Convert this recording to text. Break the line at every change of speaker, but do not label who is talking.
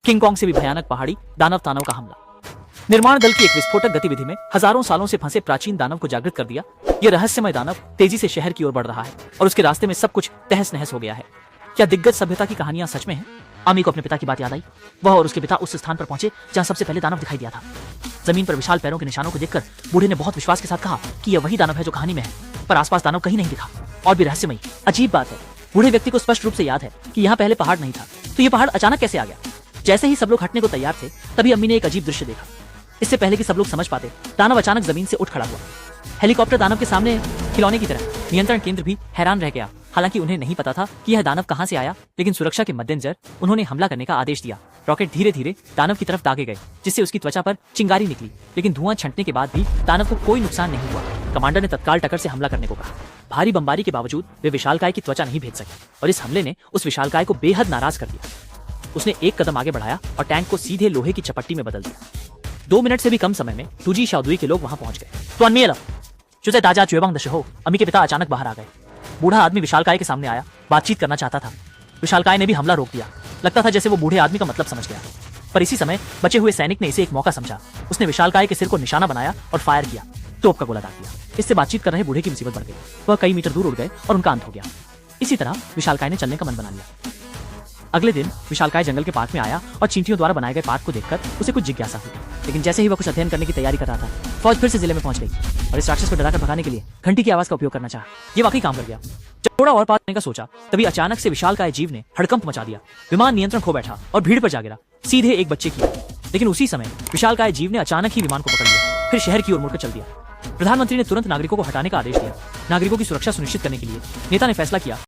King Kong से भी भयानक पहाड़ी दानव तानव का हमला। निर्माण दल की एक विस्फोटक गतिविधि में हजारों सालों से फंसे प्राचीन दानव को जागृत कर दिया। यह रहस्यमय दानव तेजी से शहर की ओर बढ़ रहा है और उसके रास्ते में सब कुछ तहस नहस हो गया है। क्या दिग्गज सभ्यता की कहानियां सच में हैं? आमी को अपने पिता की बात याद आई। वह और उसके पिता उस स्थान पर पहुंचे जहां सबसे पहले दानव दिखाई दिया था। जमीन पर विशाल पैरों के निशानों को देखकर बूढ़े ने बहुत विश्वास के साथ कहा कि यह वही दानव है जो कहानी में है, पर आसपास दानव कहीं नहीं दिखा और भी रहस्यमयी। अजीब बात है, बूढ़े व्यक्ति को स्पष्ट रूप से याद है कि यहाँ पहले पहाड़ नहीं था, तो यह पहाड़ अचानक कैसे आ गया? जैसे ही सब लोग हटने को तैयार थे, तभी अम्मी ने एक अजीब दृश्य देखा। इससे पहले कि सब लोग समझ पाते, दानव अचानक जमीन से उठ खड़ा हुआ। हेलीकॉप्टर दानव के सामने खिलौने की तरह। नियंत्रण केंद्र भी हैरान रह गया। हालांकि उन्हें नहीं पता था कि यह दानव कहां से आया, लेकिन सुरक्षा के मद्देनजर उन्होंने हमला करने का आदेश दिया। रॉकेट धीरे धीरे दानव की तरफ दागे गए, जिससे उसकी त्वचा पर चिंगारी निकली, लेकिन धुआं छंटने के बाद भी दानव को कोई नुकसान नहीं हुआ। कमांडर ने तत्काल टक्कर से हमला करने को कहा। भारी बमबारी के बावजूद वे विशालकाय की त्वचा नहीं भेज सके और इस हमले ने उस विशालकाय को बेहद नाराज कर दिया। उसने एक कदम आगे बढ़ाया और टैंक को सीधे लोहे की चपट्टी में बदल दिया। 2 मिनट से भी कम समय में टूजी शाओदुई के लोग वहां पहुंच गए। तो अम्मी के पिता अचानक बाहर आ गए। बूढ़ा आदमी विशालकाय के सामने आया, बातचीत करना चाहता था। विशालकाय ने भी हमला रोक दिया। लगता था जैसे वो बूढ़े आदमी का मतलब समझ गया। पर इसी समय बचे हुए सैनिक ने इसे एक मौका समझा। उसने विशालकाय के सिर को निशाना बनाया और फायर किया। तोप का गोला दाग दिया। इससे बातचीत कर रहे बूढ़े की मुसीबत बढ़ गई। वह कई मीटर दूर उड़ गए और उनका अंत हो गया। इसी तरह विशालकाय ने चलने का मन बना लिया। अगले दिन विशालकाय जंगल के पार्क में आया और चींटियों द्वारा बनाए गए पार्क को देखकर उसे कुछ जिज्ञासा हुई। लेकिन जैसे ही वह कुछ अध्ययन करने की तैयारी कर रहा था, फौज फिर से जिले में पहुंच गई और इस राक्षस को डराकर भगाने के लिए घंटी की आवाज का उपयोग करना चाहा। ये वाकई काम कर गया। जब थोड़ा और पार करने का सोचा, तभी अचानक से विशालकाय जीव ने हड़कंप मचा दिया। विमान नियंत्रण खो बैठा और भीड़ पर जा गिरा, सीधे एक बच्चे की। लेकिन उसी समय विशालकाय जीव ने अचानक ही विमान को पकड़ लिया, फिर शहर की ओर मुड़कर चल दिया। प्रधानमंत्री ने तुरंत नागरिकों को हटाने का आदेश दिया। नागरिकों की सुरक्षा सुनिश्चित करने के लिए नेता ने फैसला किया